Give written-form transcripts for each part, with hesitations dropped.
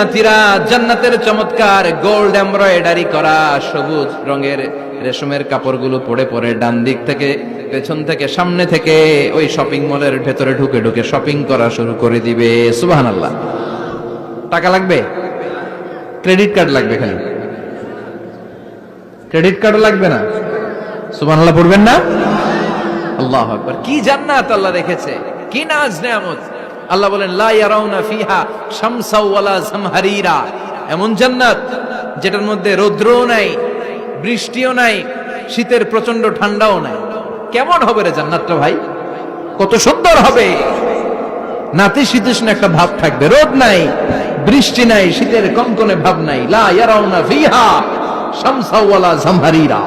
জান্নাতীরা জান্নাতের চমৎকার gold embroidery করা সবুজ রঙের রেশমের কাপড়গুলো পরে পরে ডান দিক থেকে পেছন থেকে সামনে থেকে ওই শপিং মলের ভেতরে ঢুকে ঢুকে শপিং করা শুরু করে দিবে। সুবহানাল্লাহ। টাকা লাগবে? ক্রেডিট কার্ড লাগবে, খালি ক্রেডিট কার্ড লাগবে না। সুবহানাল্লাহ পড়বেন না? আল্লাহু আকবার। কি জান্নাত আল্লাহ রেখেছে, কি নাজ নেয়ামত। আল্লাহ বলেন লা ইয়ারাউনা ফিহা শামসা ওয়ালা জামহারিরা, এমন জান্নাত যেটার মধ্যে রৌদ্রও নাই, বৃষ্টিও নাই, শীতের প্রচন্ড ঠান্ডাও নাই। কেমন হবে রে জান্নাতটা ভাই, কত সুন্দর হবে। নাতিশীতোষ্ণ একটা ভাব থাকবে, রোদ নাই, বৃষ্টি নাই, শীতের কনকনে ভাব নাই। লা ইয়ারাউনা ফিহা শামসা ওয়ালা জামহারিরা।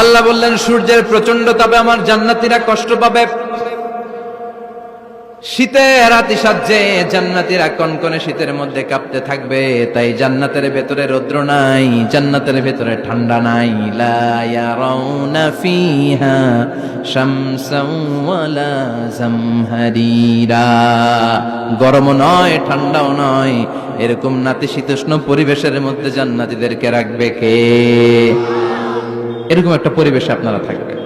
আল্লাহ বললেন সূর্যের প্রচন্ড তাপে আমার জান্নাতীরা কষ্ট পাবে, শীতের আতিশয্যে জান্নাতীরা কনকনে শীতের মধ্যে কাঁপতে থাকবে। তাই জান্নাতের ভেতরে রৌদ্র নাই, জান্নাতের ভেতরে ঠান্ডা নাই। লা ইয়ারাউনা ফিহা শামসাও ওয়ালা জামহারিরা, গরমও নয় ঠান্ডাও নয়, এরকম নাতিশীতোষ্ণ পরিবেশের মধ্যে জান্নাতীদেরকে রাখবে কে? এরকম একটা পরিবেশে আপনারা থাকবেন।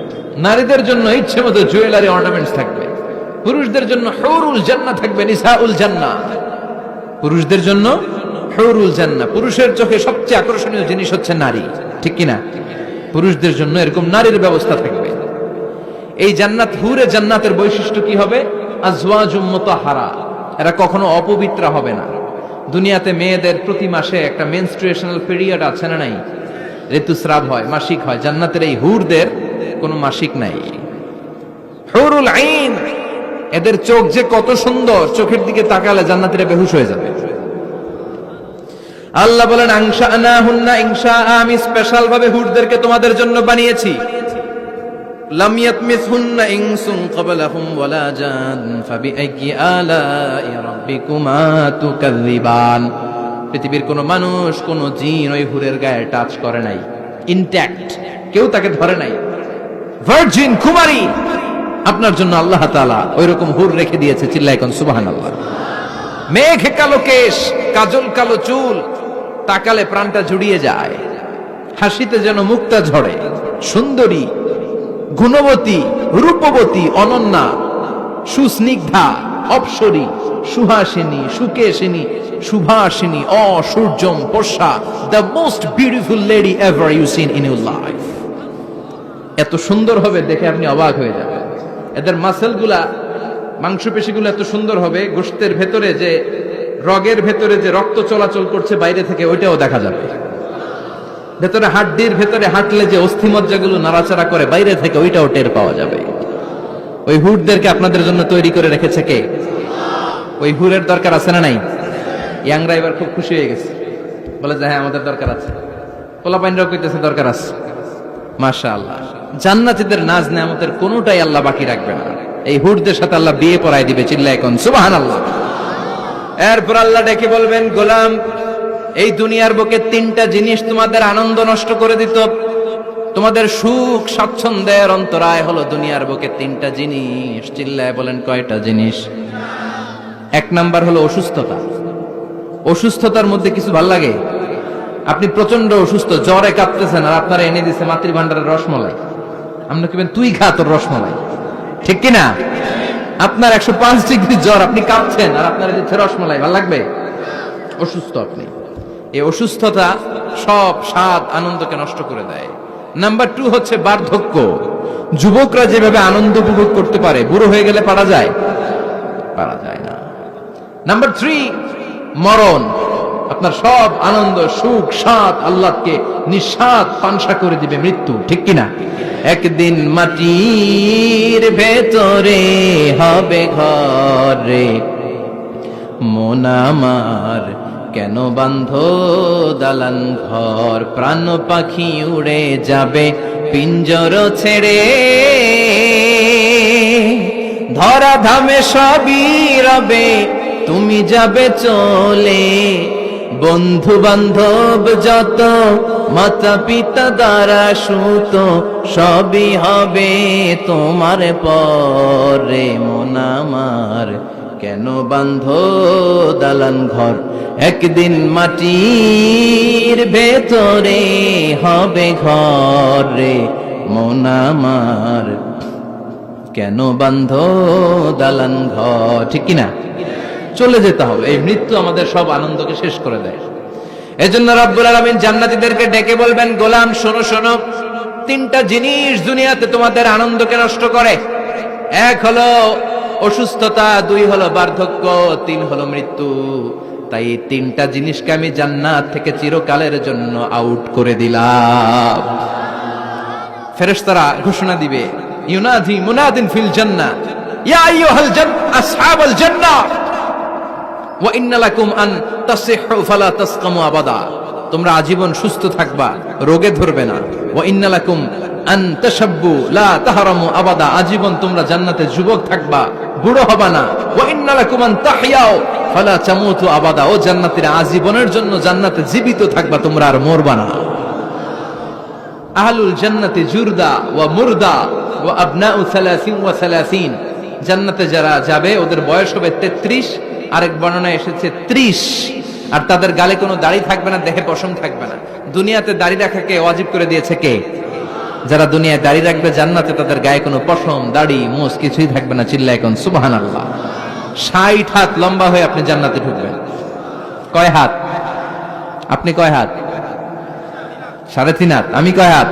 নারীদের জন্য ইচ্ছে মতো জুয়েলারি অর্নামেন্টস থাকবে, পুরুষদের জন্য হুরুল জান্নাহ থাকবে, নিসাউল জান্নাহ। পুরুষদের জন্য হুরুল জান্নাহ। পুরুষের চোখে সবচেয়ে আকর্ষণীয় জিনিস হচ্ছে নারী, ঠিক কিনা? পুরুষদের জন্য এরকম নারীর ব্যবস্থা থাকবে। এই জান্নাত, হুরে জান্নাতের বৈশিষ্ট্য কি হবে? আজওয়াজুম মুতাহহারা, এরা কখনো অপবিত্র হবে না। দুনিয়াতে মেয়েদের প্রতি মাসে একটা মেনস্ট্রুয়েশনাল পিরিয়ড আছে না নাই? ঋতুস্রাব হয়, মাসিক হয়। জান্নাতের এই হুরদের কোনো মাসিক নাই। হুরুল আইন, এদের চোখ যে কত সুন্দর, চোখের দিকে তাকালে জান্নাতীরা বেহুশ হয়ে যাবে। আল্লাহ বলেন আনশানাহুন্না ইনশা, আমি স্পেশাল ভাবে হুরদেরকে তোমাদের জন্য বানিয়েছি। লাম ইয়াতমিসহুন্না ইনসুন ক্বাবলাহুম ওয়ালা জান ফাবিআইয়ি আলাই রাব্বিকুমা তুকাযযিবান। পৃথিবীর কোন মানুষ, কোন জিন ওই হুরের গায়ে টাচ করে নাই, ইনট্যাক্ট, কেউ তাকে ধরে নাই। ভার্জিন কুমারী আপনার জন্য আল্লাহ তাআলা ওইরকম হুর রেখে দিয়েছে। চিল্লায় কোন সুবহানাল্লাহ। মেঘ কালো কেশ, কাজল কালো চুল, তাকালে প্রাণটা জুড়িয়ে যায়। হাসিতে যেন মুক্তা ঝরে, সুন্দরী, গুণবতী, রূপবতী, অনন্যা, সুস্নিগ্ধা, অপ্সরী, সুহাসিনী, সুকেশিনী, সুভাষিনী, অসূর্যম পোষা, the most beautiful lady ever you seen in your life. এত সুন্দর হবে দেখে আপনি অবাক হয়ে যাবেন। এদের মাসেল গুলা, মাংসপেশিগুলো এত সুন্দর হবে, গোশতের ভেতরে যে রগের ভেতরে যে রক্ত চলাচল করছে বাইরে থেকে ওইটাও দেখা যাবে। ভেতরে হাড্ডির ভেতরে হাঁটলে যে অস্থিমজ্জাগুলো নাড়াচাড়া করে বাইরে থেকে ওইটাও টের পাওয়া যাবে। ওই হুরদেরকে আপনাদের জন্য তৈরি করে রেখেছে কে? ওই হুরের দরকার আছে না নাই? ইয়াংরা এবার খুব খুশি হয়ে গেছে, বলে যে হ্যাঁ আমাদের দরকার আছে। পোলাপাইনরাও কইতেছে দরকার আছে। মাশাআল্লাহ। জান্নাতীদের নাজ নেয়ামতের কোনোটাই আল্লাহ বাকি রাখবে না। এই হুরদের সাথে আল্লাহ বিয়ে পড়ায় দিবে। চিল্লায় কোন সুবহানাল্লাহ। এরপর আল্লাহ ডেকে বলবেন, গোলাম, এই দুনিয়ার বুকে তিনটা জিনিস তোমাদের আনন্দ নষ্ট করে দিত, তোমাদের সুখ স্বাচ্ছন্দ্যের অন্তরায় হলো দুনিয়ার বুকে তিনটা জিনিস। চিল্লায় বলেন কয়টা জিনিস? এক নাম্বার হলো অসুস্থতা। অসুস্থতার মধ্যে কিছু ভাল লাগে? আপনি প্রচন্ড অসুস্থ, জ্বরে কাঁপতেছেন, আর আপনারা এনে দিচ্ছে মাতৃভান্ডারের রসমলাই। আপনি কিবেন তুই খা তোর রসমলাই, ঠিক কিনা? আপনার 105 ডিগ্রি জ্বর, আপনি কাঁপছেন, আর আপনারা দিচ্ছে রসমলাই, ভাল লাগবে? অসুস্থ আপনি। এই অসুস্থতা সব স্বাদ আনন্দকে নষ্ট করে দেয়। নাম্বার 2 হচ্ছে বার্ধক্য। যুবকরা যেভাবে আনন্দ উপভোগ করতে পারে, বুড়ো হয়ে গেলে পারা যায়? পারা যায় না। নাম্বার 3 মরণ। আপনার সব আনন্দ, সুখ, স্বাদ আল্লাহকে নিঃস্বাদ পানসা করে দিবে মৃত্যু, ঠিক কিনা? একদিন মাটির ভেতরে হবে ঘরে, মন আমার কেন বান্ধ দালান ঘর, প্রাণ পাখি উড়ে যাবে পিঞ্জর ছেড়ে, ধরা ধামে সবই রবে তুমি যাবে চলে, বন্ধু বান্ধব যত মাতা পিতা দ্বারা সুত সবই হবে তোমার পরে, মন আমার কেন বান্ধ দালান ঘর। একদিন মাটির ভেতরে হবে ঘর রে মন আমার, কেন বান্ধ দালান ঘর, ঠিক কিনা? চলে যেতে হবে। এই মৃত্যু আমাদের সব আনন্দকে শেষ করে দেয়। এজন্য রব্বুল আলামিন জান্নাতীদেরকে ডেকে বলবেন, গোলাম শোনো শোনো, তিনটা জিনিস দুনিয়াতে তোমাদের আনন্দকে নষ্ট করে। এক হলো অসুস্থতা, দুই হলো বার্ধক্য, তিন হলো মৃত্যু। তাই এই তিনটা জিনিসকে আমি জান্নাত থেকে চিরকালের জন্য আউট করে দিলাম। ফেরেশতারা ঘোষণা দিবে, ইউনাদি মুনাদিন ফিল জান্নাহ, ইয়া আইয়ুহাল আসহাবাল জান্নাহ ওয়া ইন্না লাকুম আন তাসিহু ফালা তাসকামু আবাদা। তোমরা আজীবন সুস্থ থাকবা, রোগে ধরবে না। ওয়া ইন্না লাকুম আন তাশাব্বু লা তাহরামু আবাদা, আজীবন তোমরা জান্নাতে যুবক থাকবা, বুড়ো হবা না। ওয়া ইন্না লাকুম আন তাহইয়াও ফালা তামুতু আবাদা, ও জান্নাতীরা আজীবনের জন্য জান্নাতে জীবিত থাকবা, তোমরা আর মরবা না। আহলুল জান্নাতি জুরদা ওয়া মুরদা ওয়া আবনাউ 30 ওয়া 30, জান্নাতে যারা যাবে ওদের বয়স হবে 33, আরেক বর্ণনায় এসেছে 30, আর তাদের গালে কোনো দাড়ি থাকবে না, দেহে পশম থাকবে না। দুনিয়াতে দাড়ি রাখাকে ওয়াজিব করে দিয়েছে কে? যারা দুনিয়ায় দাড়ি রাখবে, জান্নাতে তাদের গায়ে কোনো পশম দাড়ি মোষ কিছুই থাকবে না। চিল্লায় কোন সুবহানাল্লাহ। 60 হাত লম্বা হয়ে আপনি জান্নাতে ঢুকবেন। কয় হাত? আপনি কয় হাত? 3.5 হাত। আমি কয় হাত?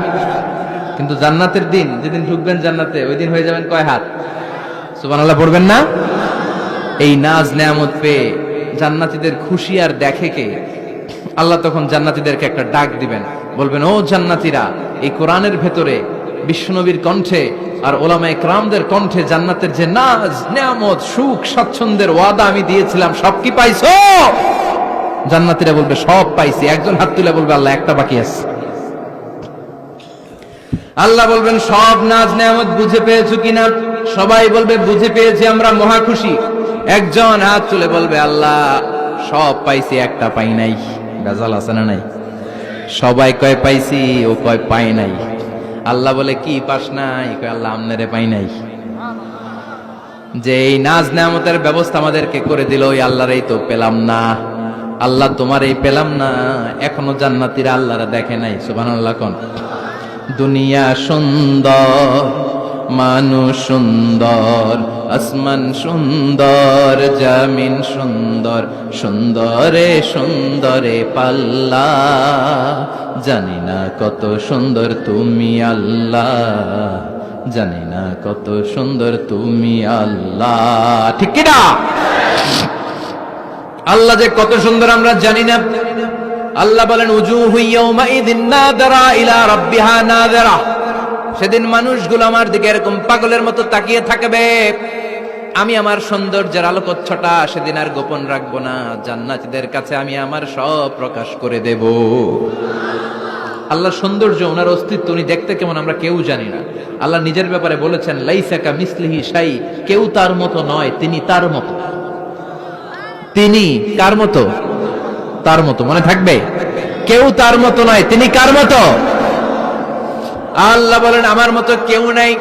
কিন্তু জান্নাতের দিন, যেদিন ঢুকবেন জান্নাতে, ওই দিন হয়ে যাবেন কয় হাত? সুবহানাল্লাহ পড়বেন না? এই নাজ নেয়ামত পেয়ে জান্নাতীদের খুশি আর দেখে কে? আল্লাহ তখন জান্নাতীদেরকে একটা ডাক দিবেন, বলবেন, ও জান্নাতীরা, এই কোরআনের ভেতরে বিশ্বনবীর কণ্ঠে আর ওলামায়ে কেরামদের কণ্ঠে জান্নাতের যে নাজ নেয়ামত সুখ স্বাচ্ছন্দ্যের ওয়াদা আমি দিয়েছিলাম, সব কি পাইছো? জান্নাতীরা বলবে, সব পাইছি। একজন হাত তুলে বলবে, আল্লাহ একটা বাকি আছে। আল্লাহ বলবেন, সব নাজ নেয়ামত বুঝে পেয়েছো কিনা? সবাই বলবে, বুঝে পেয়েছি, আমরা মহা খুশি। একজন হাত তুলে বলবে, আল্লাহ সব পাইছি, একটা পাই নাই। বেজাল আছে না নাই? সবাই কয় পাইছি, ও কয় পাই নাই। আল্লাহ বলে, কি পাস নাই? কয়, আল্লাহ আমনেরে পাই নাই। যে এই নাজ নেয়ামতের ব্যবস্থা আমাদেরকে করে দিল, ওই আল্লাহর এই তো পেলাম না। আল্লাহ তোমার এই পেলাম না, এখনো জান্নাতীরা আল্লাহরা দেখে নাই। সুবহানাল্লাহ কোন? দুনিয়া সুন্দর, মানুষ সুন্দর, আসমান সুন্দর, জমিন সুন্দর, সুন্দরে সুন্দরে পাল্লা, জানি না কত সুন্দর তুমি আল্লাহ, জানি না কত সুন্দর তুমি আল্লাহ। ঠিক কিনা? আল্লাহ যে কত সুন্দর আমরা জানি না। আল্লাহ বলেন, উজুহু ইয়াউমাইযিন নাযিরা ইলা রাব্বিহা নাযিরা, সেদিন মানুষগুলো আমার দিকে এরকম পাগলের মতো তাকিয়ে থাকবে। আমি আমার সৌন্দর্যের আলোকচ্ছটা সেদিন আর গোপন রাখবো না, জান্নাতীদের কাছে আমি আমার সব প্রকাশ করে দেব। আল্লাহর সৌন্দর্য, ওনার অস্তিত্ব, উনি দেখতে কেমন আমরা কেউ জানি না। আল্লাহ নিজের ব্যাপারে বলেছেন, লাইসা কামিসলিহি শাই, কেউ তার মতো নয়, তিনি তার মতো। তিনি কার মতো? তার মতো। মনে থাকবে, কেউ তার মতো নয়, তিনি কার মতো? আল্লাহ বলেন, আমার মতো কেউ নাই,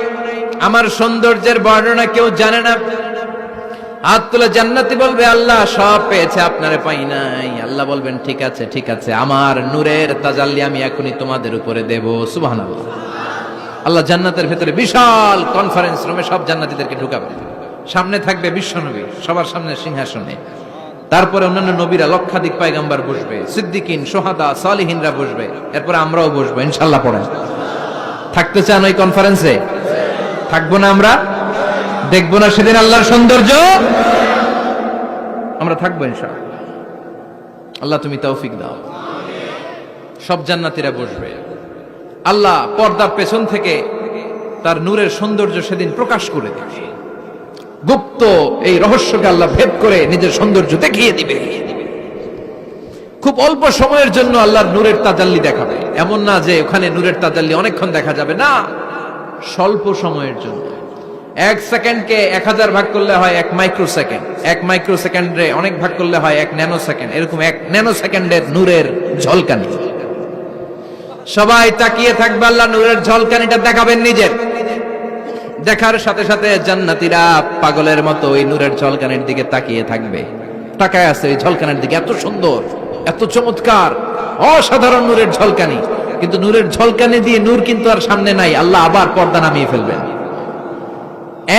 আমার সৌন্দর্যের বর্ণনা কেউ জানে না। হাত তুলে জান্নাতি বলবে, আল্লাহ সব পেয়েছে, আপনারে পাই নাই। আল্লাহ বলবেন, ঠিক আছে ঠিক আছে, আমার নূরের তাজাল্লি আমি এখনই তোমাদের উপরে দেব। সুবহানাল্লাহ। আল্লাহ জান্নাতের ভেতরে বিশাল কনফারেন্স রুমে সব জান্নাতীদেরকে ঢুকাবেন। সামনে থাকবে বিশ্বনবী, সবার সামনে সিংহাসনে। তারপরে অন্যান্য নবীরা, লক্ষাধিক পয়গম্বর বসবে, সিদ্দিকিন, সোহাদা, সালিহিনরা বসবে। এরপরে আমরাও বসবো ইনশাআল্লাহ। পড়েন, থাকতে চান ওই কনফারেন্সে? থাকবো না আমরা? দেখবো না সেদিন আল্লাহর সৌন্দর্য? আমরা থাকবো ইনশাআল্লাহ। আল্লাহ তুমি তৌফিক দাও। সব জান্নাতীরা বসবে। আল্লাহ পর্দার পেছন থেকে তার নূরের সৌন্দর্য সেদিন প্রকাশ করে দেবে। গুপ্ত এই রহস্যকে আল্লাহ ভেদ করে নিজের সৌন্দর্য দেখিয়ে দিবে। খুব অল্প সময়ের জন্য আল্লাহর নূরের তাজাল্লি দেখাবে। এমন না যে ওখানে নূরের তাজাল্লি অনেকক্ষণ দেখা যাবে, না, স্বল্প সময়ের জন্য। 1 সেকেন্ডকে 1000 ভাগ করলে হয় 1 মাইক্রো সেকেন্ড, 1 মাইক্রো সেকেন্ডে অনেক ভাগ করলে হয় 1 ন্যানো সেকেন্ড। এরকম 1 ন্যানো সেকেন্ডের নূরের ঝলকানি। সবাই তাকিয়ে থাকবে, আল্লাহ নূরের ঝলকানিটা দেখাবেন নিজের। দেখার সাথে সাথে জান্নাতীরা পাগলের মতো ওই নূরের ঝলকানির দিকে তাকিয়ে থাকবে। তাকায় আছে এই ঝলকানির দিকে, এত সুন্দর, এত চমৎকার, অসাধারণ নূরের ঝলকানি। কিন্তু নূরের ঝলকানি দিয়ে নূর কিন্তু আর সামনে নাই, আল্লাহ আবার পর্দা নামিয়ে ফেলবেন।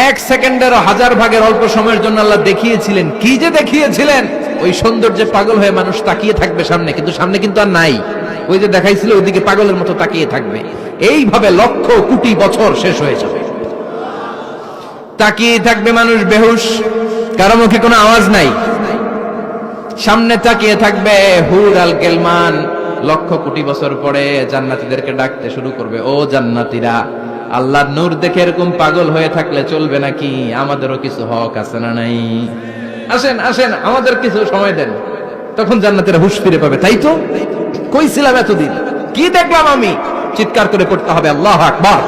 এক সেকেন্ডের হাজার ভাগের অল্প সময়ের জন্য আল্লাহ দেখিয়েছিলেন, কি যে দেখিয়েছিলেন, ওই সৌন্দর্যে পাগল হয়ে মানুষ তাকিয়ে থাকবে সামনে, কিন্তু সামনে কিন্তু আর নাই। ওই যে দেখাইছিল ওইদিকে পাগলের মতো তাকিয়ে থাকবে। এইভাবে লক্ষ কোটি বছর শেষ হয়ে যাবে, তাকিয়ে থাকবে মানুষ বেহুশ, কারো মুখে কোনো আওয়াজ নাই, সামনে তাকিয়ে থাকবে হুর আল গিলমান। লক্ষ কোটি বছর পরে জান্নাতীদেরকে ডাকতে শুরু করবে, ও জান্নাতীরা, আল্লাহর নূর দেখে এরকম পাগল হয়ে থাকলে চলবে নাকি? আমাদেরও কিছু হক আছে না নাই? আসেন আসেন, আমাদের কিছু সময় দেন। তখন জান্নাতীরা হুঁশ ফিরে পাবে, তাই তো কই ছিলাম এতদিন, কি দেখলাম আমি? চিৎকার করে পড়তে হবে আল্লাহু আকবার।